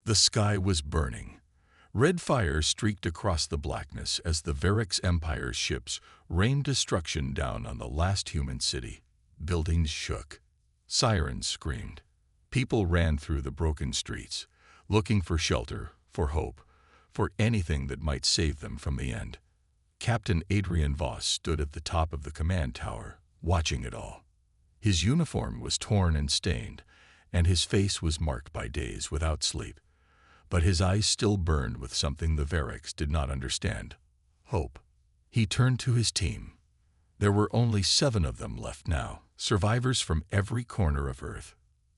The sky was burning. Red fire streaked across the blackness as the Varix Empire's ships rained destruction down on the last human city. Buildings shook. Sirens screamed. People ran through the broken streets, looking for shelter, for hope, for anything that might save them from the end. Captain Adrian Voss stood at the top of the command tower, watching it all. His uniform was torn and stained, and his face was marked by days without sleep. But his eyes still burned with something the Varix did not understand: hope. He turned to his team. There were only 7 of them left now, survivors from every corner of Earth.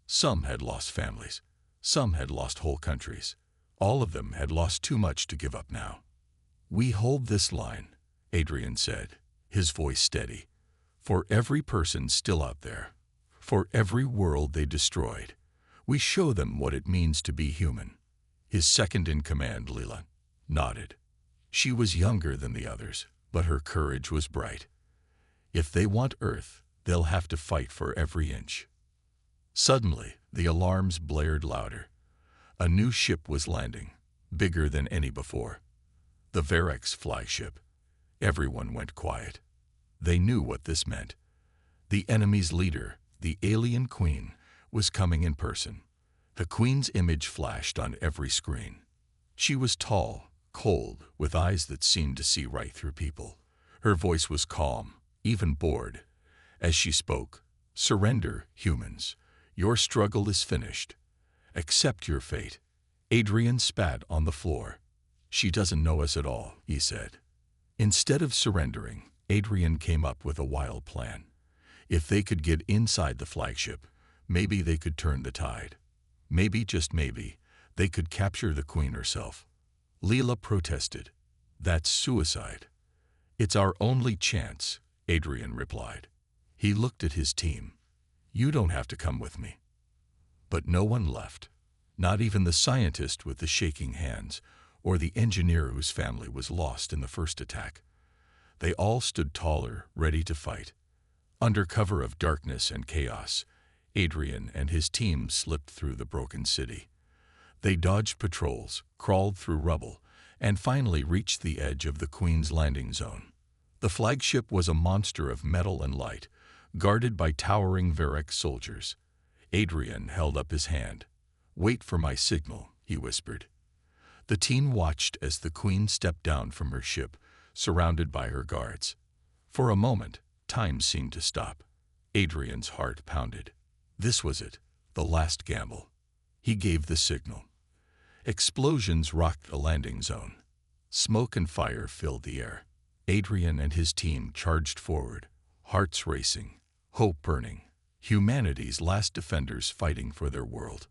Some had lost families. Some had lost whole countries. All of them had lost too much to give up now. "We hold this line," Adrian said, his voice steady. "For every person still out there, for every world they destroyed, we show them what it means to be human." His second-in-command, Leela, nodded. She was younger than the others, but her courage was bright. "If they want Earth, they'll have to fight for every inch." Suddenly, the alarms blared louder. A new ship was landing, bigger than any before. The Varix flagship. Everyone went quiet. They knew what this meant. The enemy's leader, the alien queen, was coming in person. The queen's image flashed on every screen. She was tall, cold, with eyes that seemed to see right through people. Her voice was calm, even bored. As she spoke, "Surrender, humans. Your struggle is finished. Accept your fate." Adrian spat on the floor. "She doesn't know us at all," he said. Instead of surrendering, Adrian came up with a wild plan. If they could get inside the flagship, maybe they could turn the tide. Maybe, just maybe, they could capture the queen herself. Leela protested. "That's suicide." "It's our only chance," Adrian replied. He looked at his team. "You don't have to come with me." But no one left, not even the scientist with the shaking hands, or the engineer whose family was lost in the first attack. They all stood taller, ready to fight. Under cover of darkness and chaos, Adrian and his team slipped through the broken city. They dodged patrols, crawled through rubble, and finally reached the edge of the Queen's landing zone. The flagship was a monster of metal and light, guarded by towering Varix soldiers. Adrian held up his hand. "Wait for my signal," he whispered. The team watched as the Queen stepped down from her ship, surrounded by her guards. For a moment, time seemed to stop. Adrian's heart pounded. This was it, the last gamble. He gave the signal. Explosions rocked the landing zone. Smoke and fire filled the air. Adrian and his team charged forward, hearts racing, hope burning, humanity's last defenders fighting for their world.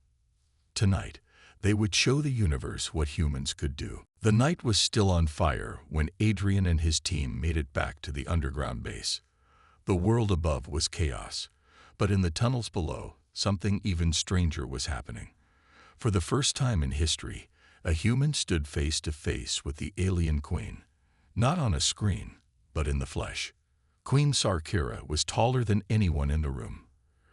Tonight, they would show the universe what humans could do. The night was still on fire when Adrian and his team made it back to the underground base. The world above was chaos, but in the tunnels below, something even stranger was happening. For the first time in history, a human stood face to face with the alien queen. Not on a screen, but in the flesh. Queen Sarkira was taller than anyone in the room.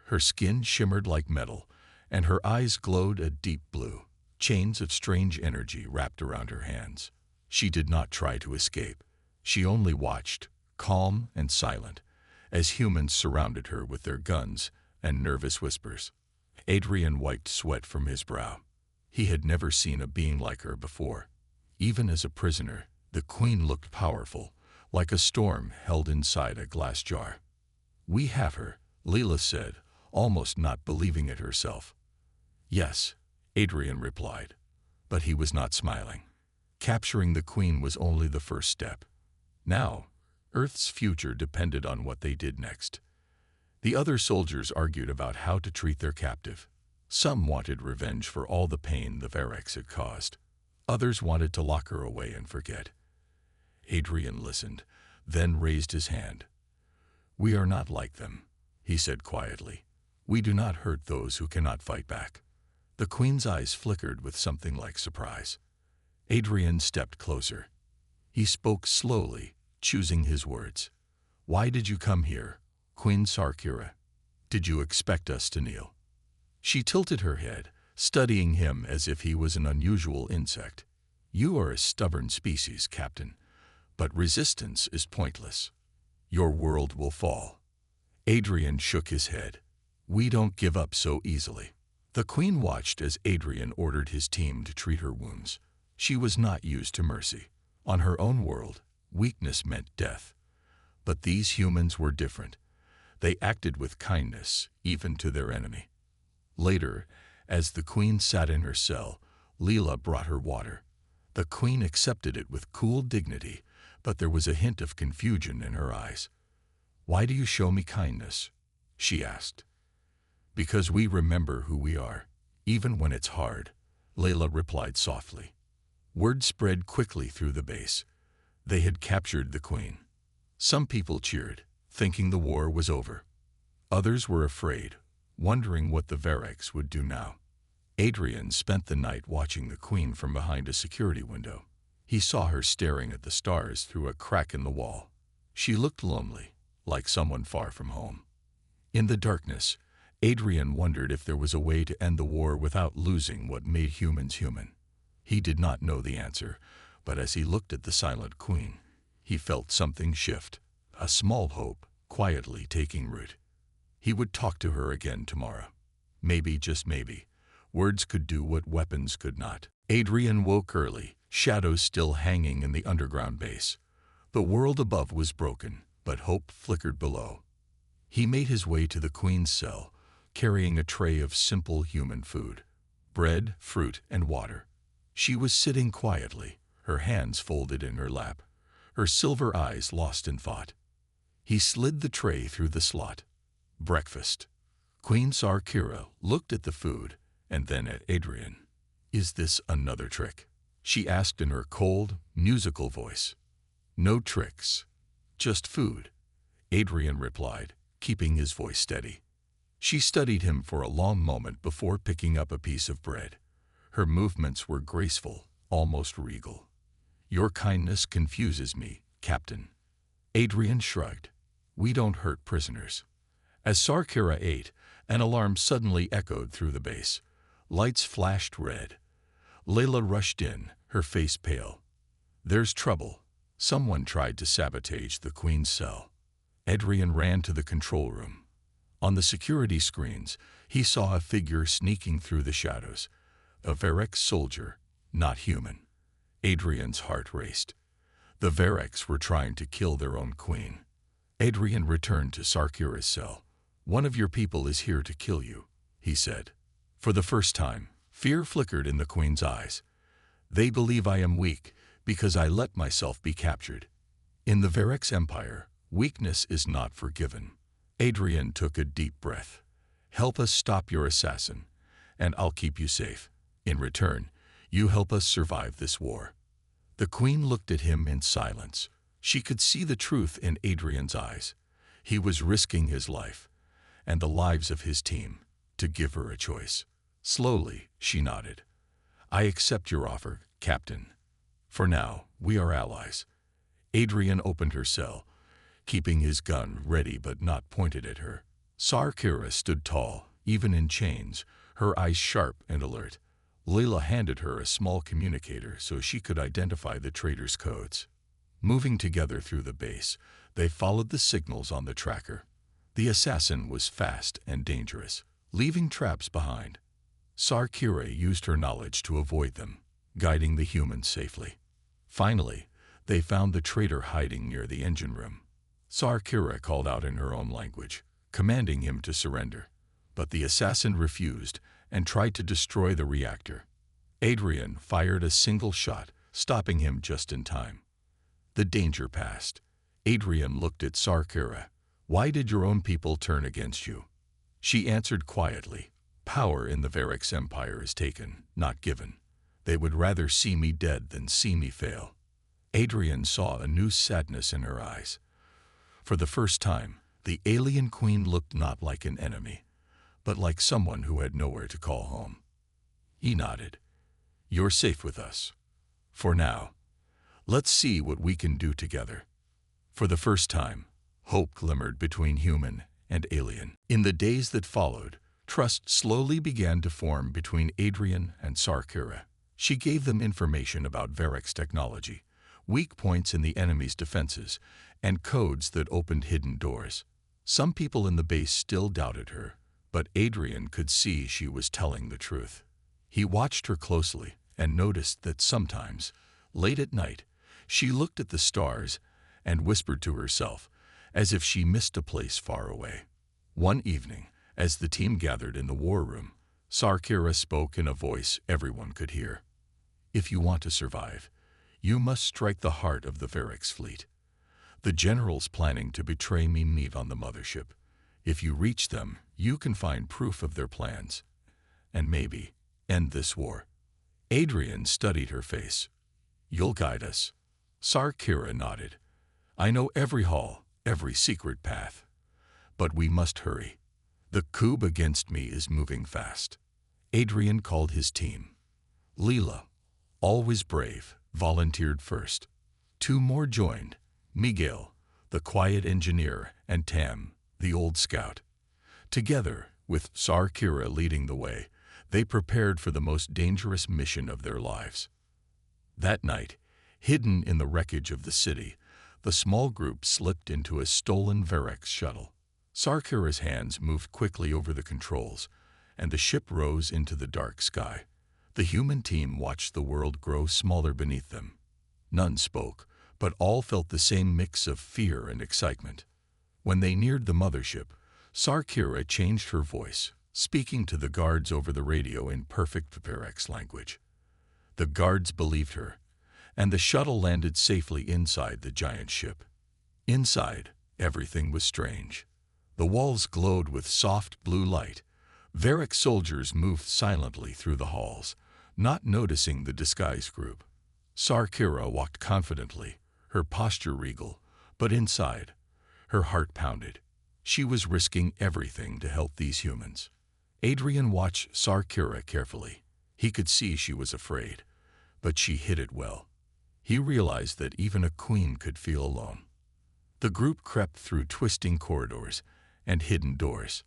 Her skin shimmered like metal, and her eyes glowed a deep blue. Chains of strange energy wrapped around her hands. She did not try to escape. She only watched, calm and silent, as humans surrounded her with their guns and nervous whispers. Adrian wiped sweat from his brow. He had never seen a being like her before. Even as a prisoner, the queen looked powerful, like a storm held inside a glass jar. "We have her," Leela said, almost not believing it herself. "Yes," Adrian replied, but he was not smiling. Capturing the queen was only the first step. Now, Earth's future depended on what they did next. The other soldiers argued about how to treat their captive. Some wanted revenge for all the pain the Varix had caused. Others wanted to lock her away and forget. Adrian listened, then raised his hand. "We are not like them," he said quietly. "We do not hurt those who cannot fight back." The queen's eyes flickered with something like surprise. Adrian stepped closer. He spoke slowly, choosing his words. "Why did you come here, Queen Sarkira? Did you expect us to kneel?" She tilted her head, studying him as if he was an unusual insect. "You are a stubborn species, Captain, but resistance is pointless. Your world will fall." Adrian shook his head. "We don't give up so easily." The Queen watched as Adrian ordered his team to treat her wounds. She was not used to mercy. On her own world, weakness meant death. But these humans were different. They acted with kindness, even to their enemy. Later, as the Queen sat in her cell, Leela brought her water. The Queen accepted it with cool dignity, but there was a hint of confusion in her eyes. "Why do you show me kindness?" she asked. "Because we remember who we are, even when it's hard," Leela replied softly. Word spread quickly through the base. They had captured the Queen. Some people cheered, thinking the war was over. Others were afraid, wondering what the Verex would do now. Adrian spent the night watching the Queen from behind a security window. He saw her staring at the stars through a crack in the wall. She looked lonely, like someone far from home. In the darkness, Adrian wondered if there was a way to end the war without losing what made humans human. He did not know the answer, but as he looked at the silent Queen, he felt something shift, a small hope quietly taking root. He would talk to her again tomorrow. Maybe, just maybe, words could do what weapons could not. Adrian woke early, shadows still hanging in the underground base. The world above was broken, but hope flickered below. He made his way to the Queen's cell, carrying a tray of simple human food: bread, fruit, and water. She was sitting quietly, her hands folded in her lap, her silver eyes lost in thought. He slid the tray through the slot. Breakfast. Queen Sarkira looked at the food and then at Adrian. "Is this another trick?" she asked in her cold, musical voice. "No tricks, just food," Adrian replied, keeping his voice steady. She studied him for a long moment before picking up a piece of bread. Her movements were graceful, almost regal. "Your kindness confuses me, Captain." Adrian shrugged. "We don't hurt prisoners." As Sarkira ate, an alarm suddenly echoed through the base. Lights flashed red. Leela rushed in, her face pale. "There's trouble. Someone tried to sabotage the Queen's cell." Adrian ran to the control room. On the security screens, he saw a figure sneaking through the shadows. A Verex soldier, not human. Adrian's heart raced. The Verex were trying to kill their own Queen. Adrian returned to Sarkira's cell. "One of your people is here to kill you," he said. For the first time, fear flickered in the Queen's eyes. "They believe I am weak because I let myself be captured." In the Verex Empire, weakness is not forgiven. Adrian took a deep breath. "Help us stop your assassin, and I'll keep you safe. In return, you help us survive this war." The Queen looked at him in silence. She could see the truth in Adrian's eyes. He was risking his life, and the lives of his team, to give her a choice. Slowly, she nodded. "I accept your offer, Captain. For now, we are allies." Adrian opened her cell, keeping his gun ready but not pointed at her. Sarkira stood tall, even in chains, her eyes sharp and alert. Leela handed her a small communicator so she could identify the traitor's codes. Moving together through the base, they followed the signals on the tracker. The assassin was fast and dangerous, leaving traps behind. Sarkira used her knowledge to avoid them, guiding the humans safely. Finally, they found the traitor hiding near the engine room. Sarkira called out in her own language, commanding him to surrender. But the assassin refused and tried to destroy the reactor. Adrian fired a single shot, stopping him just in time. The danger passed. Adrian looked at Sarkira. "Why did your own people turn against you?" She answered quietly, "Power in the Verex Empire is taken, not given. They would rather see me dead than see me fail." Adrian saw a new sadness in her eyes. For the first time, the alien Queen looked not like an enemy, but like someone who had nowhere to call home. He nodded. "You're safe with us. For now. Let's see what we can do together." For the first time, hope glimmered between human and alien. In the days that followed, Trust slowly began to form between Adrian and Sarkira. She gave them information about Varric's technology, weak points in the enemy's defenses, and codes that opened hidden doors. Some people in the base still doubted her, but Adrian could see she was telling the truth. He watched her closely and noticed that sometimes, late at night, she looked at the stars and whispered to herself, as if she missed a place far away. One evening, as the team gathered in the war room, Sarkira spoke in a voice everyone could hear. "If you want to survive, you must strike the heart of the Varric's fleet. The generals planning to betray me meet on the mothership. If you reach them, you can find proof of their plans, and maybe end this war." Adrian studied her face. "You'll guide us." Sarkira nodded. "I know every hall, every secret path. But we must hurry. The coup against me is moving fast." Adrian called his team. Leela, always brave, volunteered first. 2 more joined, Miguel, the quiet engineer, and Tam, the old scout. Together, with Sarkira leading the way, they prepared for the most dangerous mission of their lives. That night, hidden in the wreckage of the city, the small group slipped into a stolen Varric's shuttle. Sarkira's hands moved quickly over the controls, and the ship rose into the dark sky. The human team watched the world grow smaller beneath them. None spoke, but all felt the same mix of fear and excitement. When they neared the mothership, Sarkira changed her voice, speaking to the guards over the radio in perfect Varric's language. The guards believed her, and the shuttle landed safely inside the giant ship. Inside, everything was strange. The walls glowed with soft blue light. Varric soldiers moved silently through the halls, not noticing the disguised group. Sarkira walked confidently, her posture regal, but inside, her heart pounded. She was risking everything to help these humans. Adrian watched Sarkira carefully. He could see she was afraid, but she hid it well. He realized that even a queen could feel alone. The group crept through twisting corridors and hidden doors.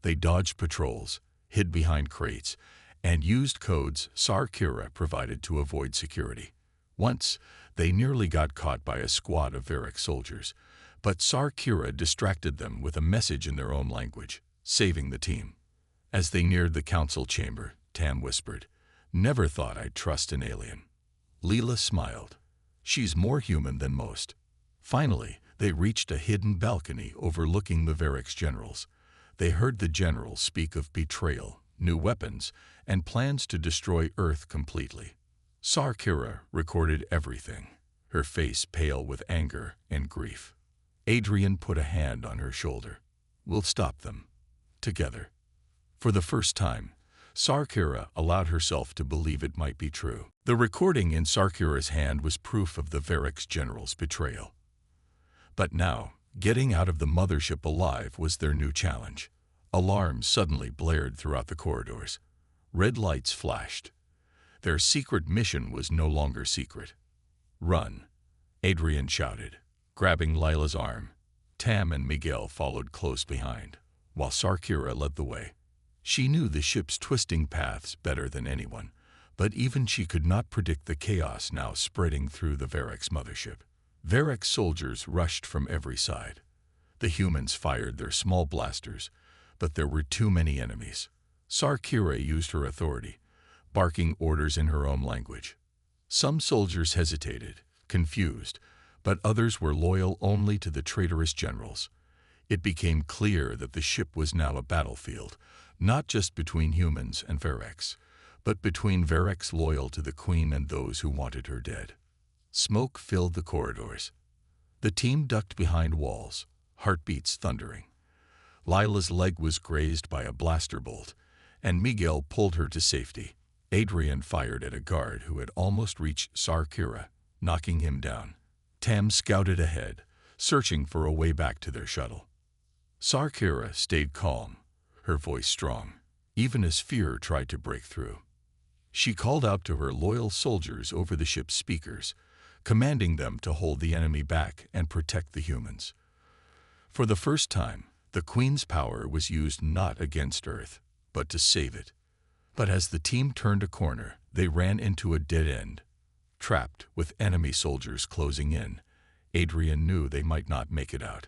They dodged patrols, hid behind crates, and used codes Sarkira provided to avoid security. Once, they nearly got caught by a squad of Varric soldiers, but Sarkira distracted them with a message in their own language, saving the team. As they neared the council chamber, Tam whispered, "Never thought I'd trust an alien." Leela smiled. "She's more human than most." Finally, they reached a hidden balcony overlooking the Varric's generals. They heard the generals speak of betrayal, new weapons, and plans to destroy Earth completely. Sarkira recorded everything, her face pale with anger and grief. Adrian put a hand on her shoulder. "We'll stop them. Together." For the first time, Sarkira allowed herself to believe it might be true. The recording in Sarkira's hand was proof of the Varric's general's betrayal. But now, getting out of the mothership alive was their new challenge. Alarms suddenly blared throughout the corridors. Red lights flashed. Their secret mission was no longer secret. "Run," Adrian shouted, grabbing Lila's arm. Tam and Miguel followed close behind, while Sarkira led the way. She knew the ship's twisting paths better than anyone, but even she could not predict the chaos now spreading through the Varric's mothership. Varric soldiers rushed from every side. The humans fired their small blasters, but there were too many enemies. Sarkira used her authority, barking orders in her own language. Some soldiers hesitated, confused, but others were loyal only to the traitorous generals. It became clear that the ship was now a battlefield, not just between humans and Varrics, but between Varrics loyal to the queen and those who wanted her dead. Smoke filled the corridors. The team ducked behind walls, heartbeats thundering. Lila's leg was grazed by a blaster bolt, and Miguel pulled her to safety. Adrian fired at a guard who had almost reached Sarkira, knocking him down. Tam scouted ahead, searching for a way back to their shuttle. Sarkira stayed calm, her voice strong, even as fear tried to break through. She called out to her loyal soldiers over the ship's speakers, commanding them to hold the enemy back and protect the humans. For the first time, the Queen's power was used not against Earth, but to save it. But as the team turned a corner, they ran into a dead end. Trapped, with enemy soldiers closing in, Adrian knew they might not make it out.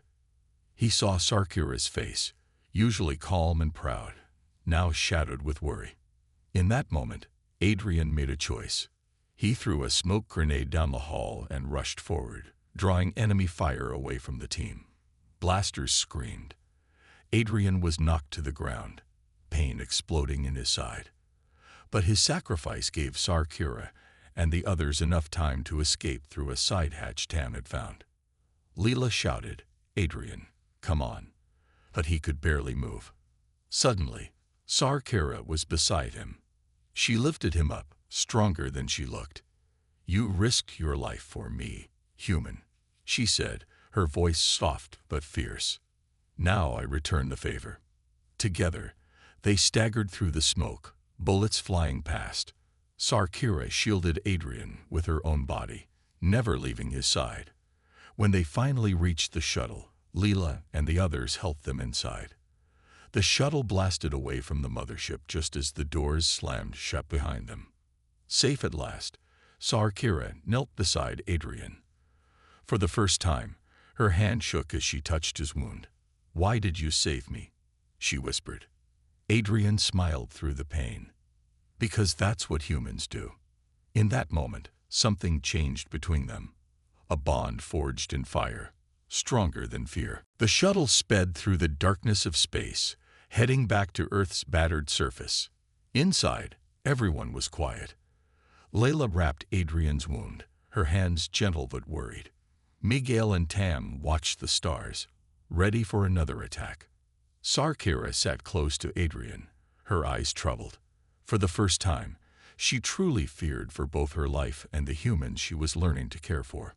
He saw Sarkira's face, usually calm and proud, now shadowed with worry. In that moment, Adrian made a choice. He threw a smoke grenade down the hall and rushed forward, drawing enemy fire away from the team. Blasters screamed. Adrian was knocked to the ground, pain exploding in his side. But his sacrifice gave Sarkira and the others enough time to escape through a side hatch Tam had found. Leela shouted, "Adrian, come on." But he could barely move. Suddenly, Sarkira was beside him. She lifted him up, stronger than she looked. "You risked your life for me, human," she said, her voice soft but fierce. "Now I return the favor." Together, they staggered through the smoke, bullets flying past. Sarkira shielded Adrian with her own body, never leaving his side. When they finally reached the shuttle, Leela and the others helped them inside. The shuttle blasted away from the mothership just as the doors slammed shut behind them. Safe at last, Sarkira knelt beside Adrian. For the first time, her hand shook as she touched his wound. "Why did you save me?" she whispered. Adrian smiled through the pain. "Because that's what humans do." In that moment, something changed between them. A bond forged in fire, stronger than fear. The shuttle sped through the darkness of space, heading back to Earth's battered surface. Inside, everyone was quiet. Layla wrapped Adrian's wound, her hands gentle but worried. Miguel and Tam watched the stars, ready for another attack. Sarkira sat close to Adrian, her eyes troubled. For the first time, she truly feared for both her life and the humans she was learning to care for.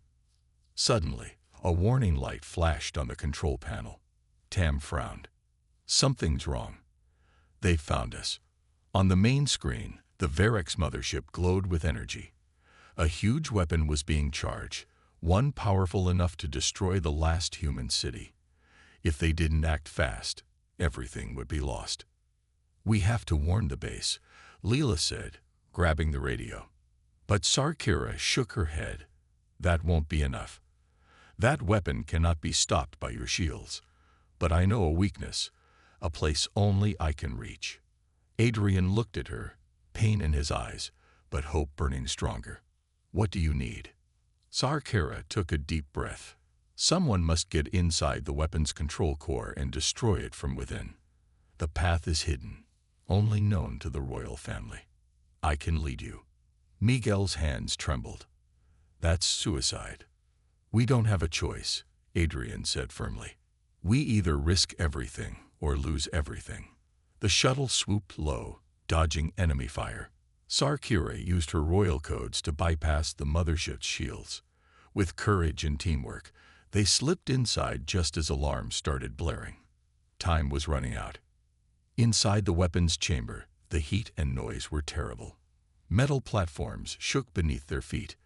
Suddenly, a warning light flashed on the control panel. Tam frowned. "Something's wrong." "They found us." On the main screen, the Verex mothership glowed with energy. A huge weapon was being charged, one powerful enough to destroy the last human city. If they didn't act fast, everything would be lost. "We have to warn the base," Leela said, grabbing the radio. But Sarkira shook her head. "That won't be enough. That weapon cannot be stopped by your shields. But I know a weakness, a place only I can reach." Adrian looked at her, pain in his eyes, but hope burning stronger. "What do you need?" Sarkira took a deep breath. "Someone must get inside the weapon's control core and destroy it from within. The path is hidden, only known to the royal family. I can lead you." Miguel's hands trembled. "That's suicide." "We don't have a choice," Adrian said firmly. "We either risk everything or lose everything." The shuttle swooped low, dodging enemy fire. Sarkira used her royal codes to bypass the mothership's shields. With courage and teamwork, they slipped inside just as alarms started blaring. Time was running out. Inside the weapons chamber, the heat and noise were terrible. Metal platforms shook beneath their feet.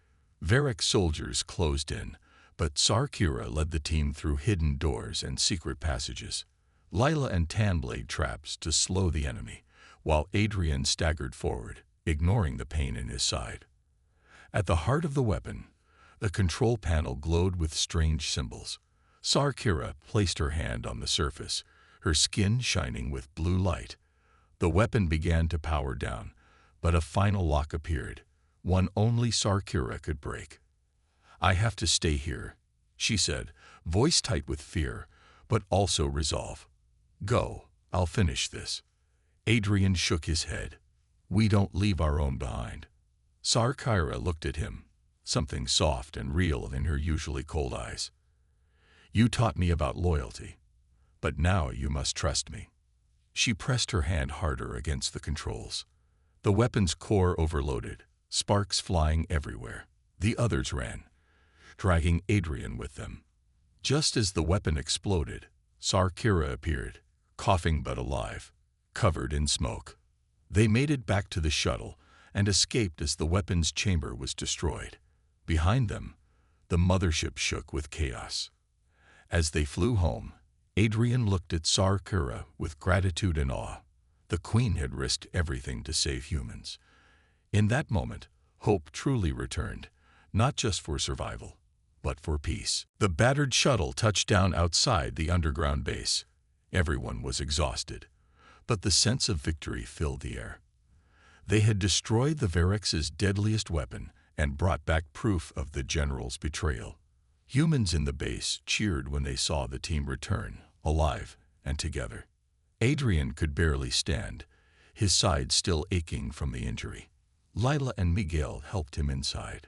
Verex soldiers closed in, but Sarkira led the team through hidden doors and secret passages. Lila and Tan laid traps to slow the enemy, while Adrian staggered forward, ignoring the pain in his side. At the heart of the weapon, the control panel glowed with strange symbols. Sarkira placed her hand on the surface, her skin shining with blue light. The weapon began to power down, but a final lock appeared, one only Sarkira could break. "I have to stay here," she said, voice tight with fear, but also resolve. "Go, I'll finish this." Adrian shook his head. "We don't leave our own behind." Sarkira looked at him, something soft and real in her usually cold eyes. "You taught me about loyalty, but now you must trust me." She pressed her hand harder against the controls. The weapon's core overloaded, sparks flying everywhere. The others ran, dragging Adrian with them. Just as the weapon exploded, Sarkira appeared, coughing but alive, covered in smoke. They made it back to the shuttle and escaped as the weapon's chamber was destroyed. Behind them, the mothership shook with chaos. As they flew home, Adrian looked at Sarkira with gratitude and awe. The Queen had risked everything to save humans. In that moment, hope truly returned, not just for survival, but for peace. The battered shuttle touched down outside the underground base. Everyone was exhausted, but the sense of victory filled the air. They had destroyed the Verex's deadliest weapon and brought back proof of the general's betrayal. Humans in the base cheered when they saw the team return, alive and together. Adrian could barely stand, his side still aching from the injury. Lila and Miguel helped him inside.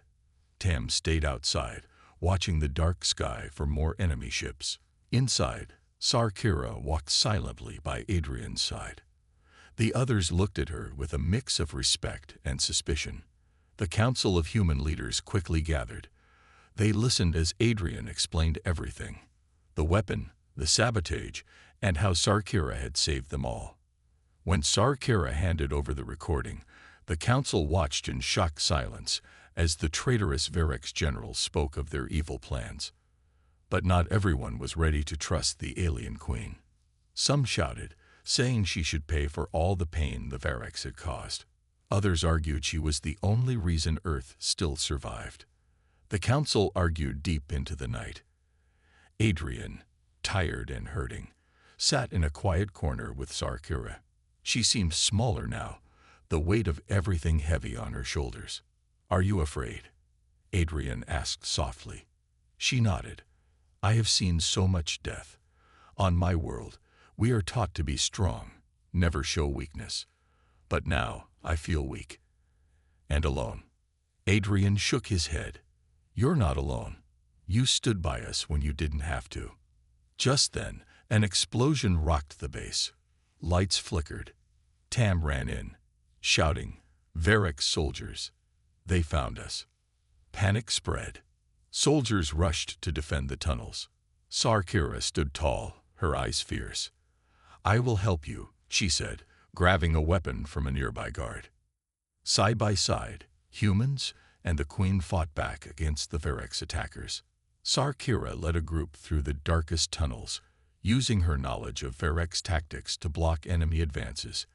Tam stayed outside, watching the dark sky for more enemy ships. Inside, Sarkira walked silently by Adrian's side. The others looked at her with a mix of respect and suspicion. The Council of Human Leaders quickly gathered. They listened as Adrian explained everything: the weapon, the sabotage, and how Sarkira had saved them all. When Sarkira handed over the recording, the council watched in shocked silence as the traitorous Verex generals spoke of their evil plans. But not everyone was ready to trust the alien queen. Some shouted, saying she should pay for all the pain the Verex had caused. Others argued she was the only reason Earth still survived. The council argued deep into the night. Adrian, tired and hurting, sat in a quiet corner with Sarkira. She seemed smaller now, the weight of everything heavy on her shoulders. "Are you afraid?" Adrian asked softly. She nodded. "I have seen so much death. On my world, we are taught to be strong, never show weakness. But now I feel weak. And alone." Adrian shook his head. "You're not alone. You stood by us when you didn't have to." Just then, an explosion rocked the base. Lights flickered. Tam ran in, shouting, "Verex soldiers! They found us." Panic spread. Soldiers rushed to defend the tunnels. Sarkira stood tall, her eyes fierce. "I will help you," she said, grabbing a weapon from a nearby guard. Side by side, humans and the Queen fought back against the Verex attackers. Sarkira led a group through the darkest tunnels, using her knowledge of Verex tactics to block enemy advances.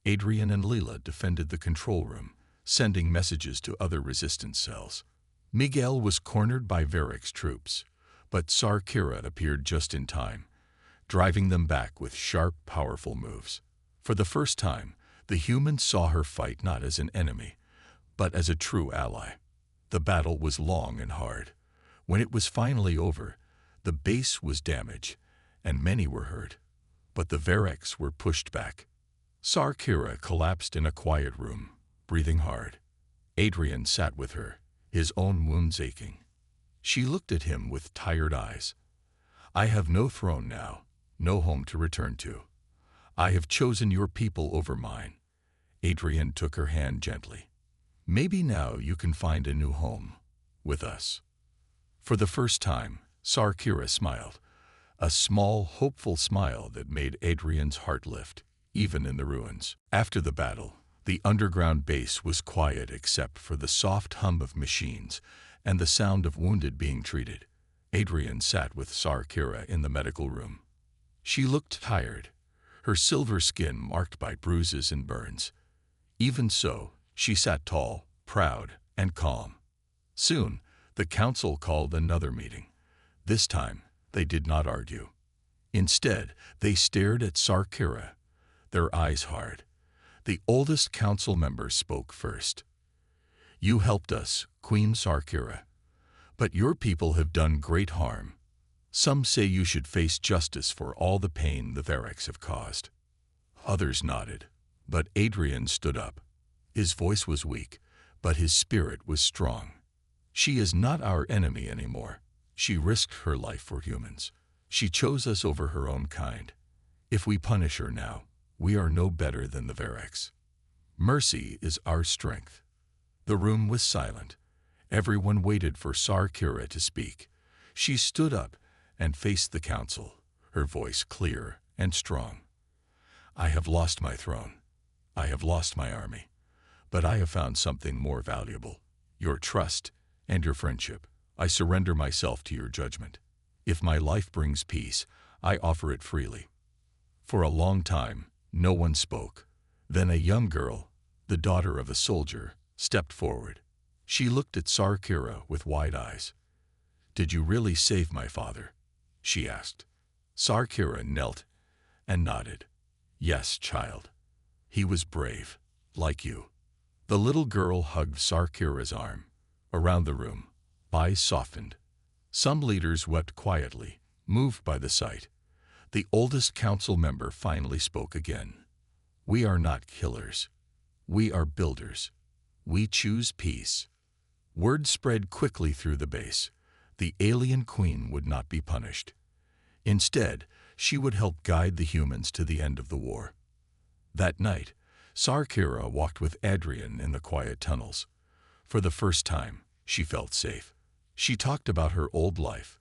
Adrian and Lila defended the control room, sending messages to other resistance cells. Miguel was cornered by Verex troops, but Sarkira appeared just in time, driving them back with sharp, powerful moves. For the first time, the humans saw her fight not as an enemy, but as a true ally. The battle was long and hard. When it was finally over, the base was damaged, and many were hurt. But the Verex were pushed back. Sarkira collapsed in a quiet room, breathing hard. Adrian sat with her, his own wounds aching. She looked at him with tired eyes. "I have no throne now, no home to return to. I have chosen your people over mine." Adrian took her hand gently. "Maybe now you can find a new home, with us." For the first time, Sarkira smiled, a small, hopeful smile that made Adrian's heart lift, even in the ruins. After the battle, the underground base was quiet except for the soft hum of machines and the sound of wounded being treated. Adrian sat with Sarkira in the medical room. She looked tired, her silver skin marked by bruises and burns. Even so, she sat tall, proud, and calm. Soon, the council called another meeting. This time, they did not argue. Instead, they stared at Sarkira, their eyes hard. The oldest council member spoke first. "You helped us, Queen Sarkira, but your people have done great harm. Some say you should face justice for all the pain the Verex have caused." Others nodded, but Adrian stood up. His voice was weak, but his spirit was strong. "She is not our enemy anymore. She risked her life for humans. She chose us over her own kind. If we punish her now, we are no better than the Verex. Mercy is our strength." The room was silent. Everyone waited for Sarkira to speak. She stood up and faced the council, her voice clear and strong. "I have lost my throne. I have lost my army. But I have found something more valuable: your trust and your friendship. I surrender myself to your judgment. If my life brings peace, I offer it freely." For a long time, no one spoke. Then a young girl, the daughter of a soldier, stepped forward. She looked at Sarkira with wide eyes. "Did you really save my father?" she asked. Sarkira knelt and nodded. "Yes, child. He was brave, like you." The little girl hugged Sarkira's arm. Around the room, eyes softened. Some leaders wept quietly, moved by the sight. The oldest council member finally spoke again. "We are not killers. We are builders. We choose peace." Word spread quickly through the base. The alien queen would not be punished. Instead, she would help guide the humans to the end of the war. That night, Sarkira walked with Adrian in the quiet tunnels. For the first time, she felt safe. She talked about her old life,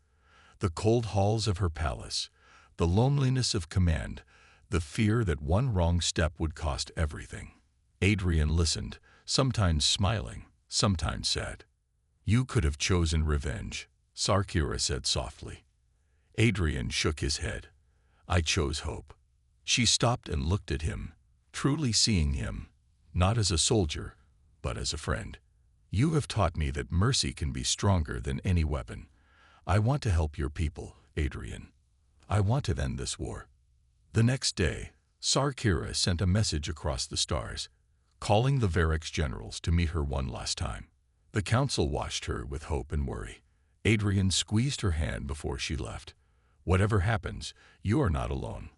the cold halls of her palace, the loneliness of command, the fear that one wrong step would cost everything. Adrian listened, sometimes smiling, sometimes sad. "You could have chosen revenge," Sarkira said softly. Adrian shook his head. "I chose hope." She stopped and looked at him, truly seeing him, not as a soldier, but as a friend. "You have taught me that mercy can be stronger than any weapon. I want to help your people, Adrian. I want to end this war." The next day, Sarkira sent a message across the stars, calling the Varix generals to meet her one last time. The council watched her with hope and worry. Adrian squeezed her hand before she left. "Whatever happens, you are not alone."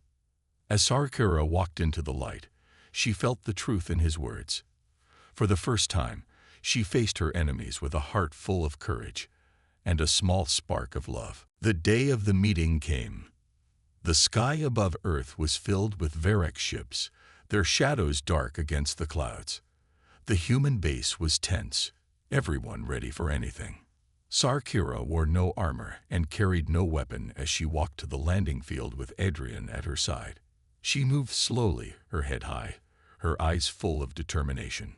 As Sarkira walked into the light, she felt the truth in his words. For the first time, she faced her enemies with a heart full of courage and a small spark of love. The day of the meeting came. The sky above Earth was filled with Varix ships, their shadows dark against the clouds. The human base was tense, everyone ready for anything. Sarkira wore no armor and carried no weapon as she walked to the landing field with Adrian at her side. She moved slowly, her head high, her eyes full of determination.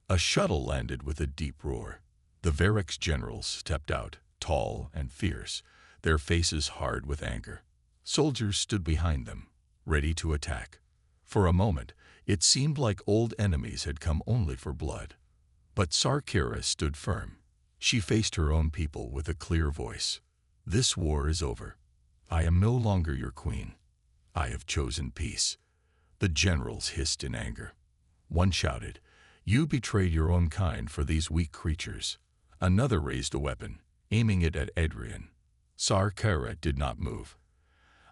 A shuttle landed with a deep roar. The Varix generals stepped out, tall and fierce, their faces hard with anger. Soldiers stood behind them, ready to attack. For a moment, it seemed like old enemies had come only for blood. But Sarkira stood firm. She faced her own people with a clear voice. "This war is over. I am no longer your queen. I have chosen peace." The generals hissed in anger. One shouted, "You betrayed your own kind for these weak creatures." Another raised a weapon, aiming it at Adrian. Sarkira did not move.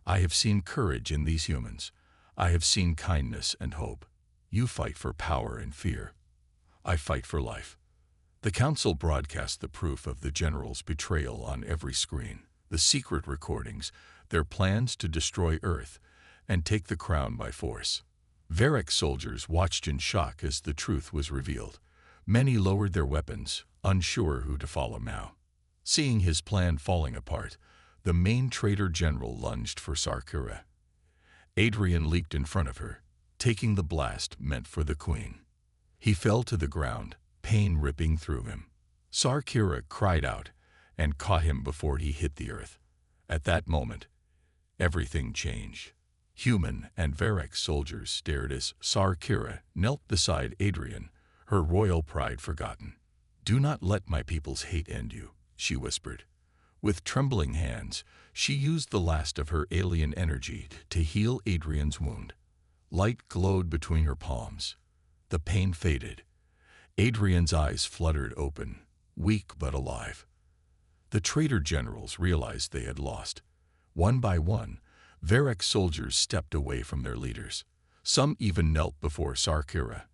"I have seen courage in these humans. I have seen kindness and hope. You fight for power and fear. I fight for life." The council broadcast the proof of the generals' betrayal on every screen, the secret recordings, their plans to destroy Earth and take the crown by force. Varix soldiers watched in shock as the truth was revealed. Many lowered their weapons, unsure who to follow now. Seeing his plan falling apart, the main traitor general lunged for Sarkira. Adrian leaped in front of her, taking the blast meant for the queen. He fell to the ground, pain ripping through him. Sarkira cried out and caught him before he hit the earth. At that moment, everything changed. Human and Varix soldiers stared as Sarkira knelt beside Adrian, her royal pride forgotten. "Do not let my people's hate end you," she whispered. With trembling hands, she used the last of her alien energy to heal Adrian's wound. Light glowed between her palms. The pain faded. Adrian's eyes fluttered open, weak but alive. The traitor generals realized they had lost. One by one, Varix soldiers stepped away from their leaders. Some even knelt before Sarkira,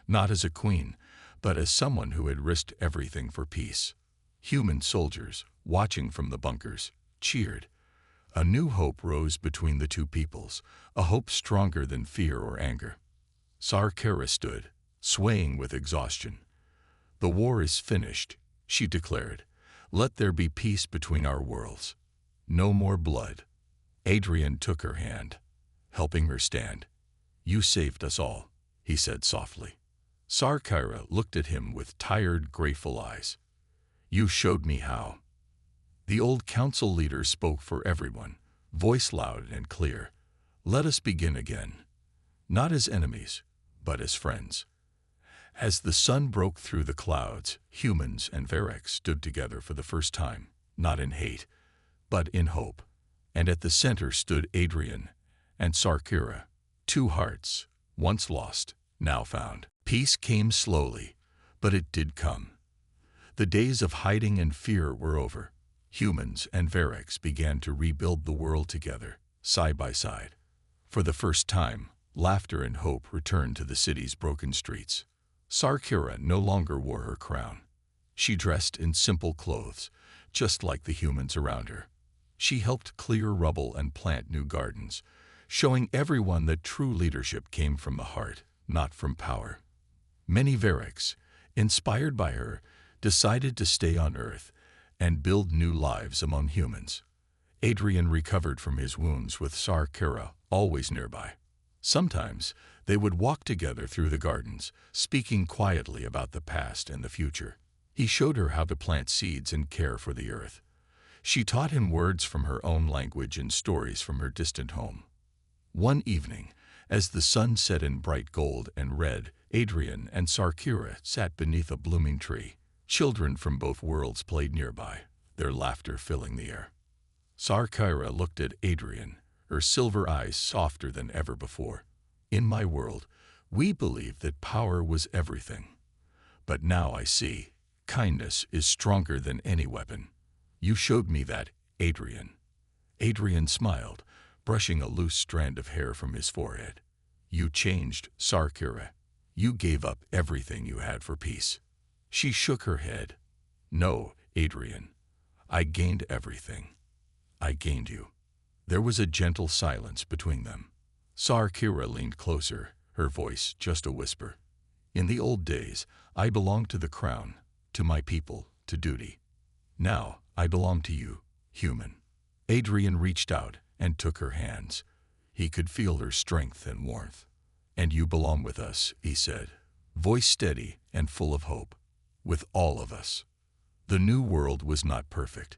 not as a queen, but as someone who had risked everything for peace. Human soldiers, watching from the bunkers, cheered. A new hope rose between the two peoples, a hope stronger than fear or anger. Sarkira stood, swaying with exhaustion. "The war is finished," she declared. "Let there be peace between our worlds. No more blood." Adrian took her hand, helping her stand. "You saved us all," he said softly. Sarkira looked at him with tired, grateful eyes. "You showed me how." The old council leader spoke for everyone, voice loud and clear. "Let us begin again. Not as enemies, but as friends. As the sun broke through the clouds, humans and Varrics stood together for the first time, not in hate, but in hope. And at the center stood Adrian and Sarkira, two hearts, once lost, now found. Peace came slowly, but it did come. The days of hiding and fear were over. Humans and Varrics began to rebuild the world together, side by side. For the first time, laughter and hope returned to the city's broken streets. Sarkira no longer wore her crown. She dressed in simple clothes, just like the humans around her. She helped clear rubble and plant new gardens, showing everyone that true leadership came from the heart, not from power. Many Varrics, inspired by her, decided to stay on Earth and build new lives among humans. Adrian recovered from his wounds with Sarkira always nearby. Sometimes they would walk together through the gardens, speaking quietly about the past and the future. He showed her how to plant seeds and care for the earth. She taught him words from her own language and stories from her distant home. One evening, as the sun set in bright gold and red, Adrian and Sarkira sat beneath a blooming tree. Children from both worlds played nearby, their laughter filling the air. Sarkira looked at Adrian, her silver eyes softer than ever before. In my world, we believed that power was everything. But now I see, kindness is stronger than any weapon. You showed me that, Adrian. Adrian smiled, brushing a loose strand of hair from his forehead. You changed, Sarkira. You gave up everything you had for peace. She shook her head. No, Adrian. I gained everything. I gained you. There was a gentle silence between them. Sarkira leaned closer, her voice just a whisper. In the old days, I belonged to the crown, to my people, to duty. Now, I belong to you, human. Adrian reached out and took her hands. He could feel her strength and warmth. And you belong with us, he said, voice steady and full of hope. With all of us. The new world was not perfect.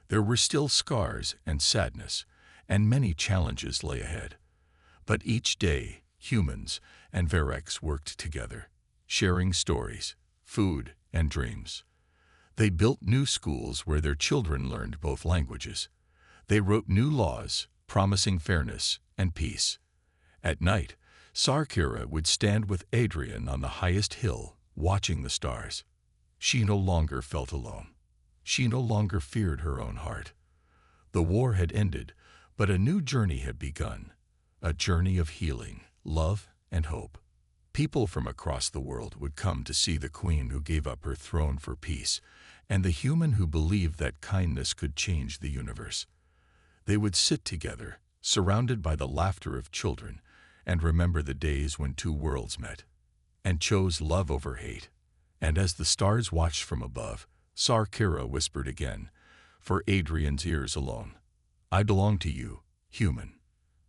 There were still scars and sadness, and many challenges lay ahead. But each day, humans and Varrics worked together, sharing stories, food, and dreams. They built new schools where their children learned both languages. They wrote new laws, promising fairness and peace. At night, Sarkira would stand with Adrian on the highest hill, watching the stars. She no longer felt alone. She no longer feared her own heart. The war had ended, but a new journey had begun, a journey of healing, love, and hope. People from across the world would come to see the queen who gave up her throne for peace, and the human who believed that kindness could change the universe. They would sit together, surrounded by the laughter of children, and remember the days when two worlds met, and chose love over hate. And as the stars watched from above, Sarkira whispered again, for Adrian's ears alone, I belong to you, human.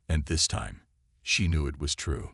And this time, she knew it was true.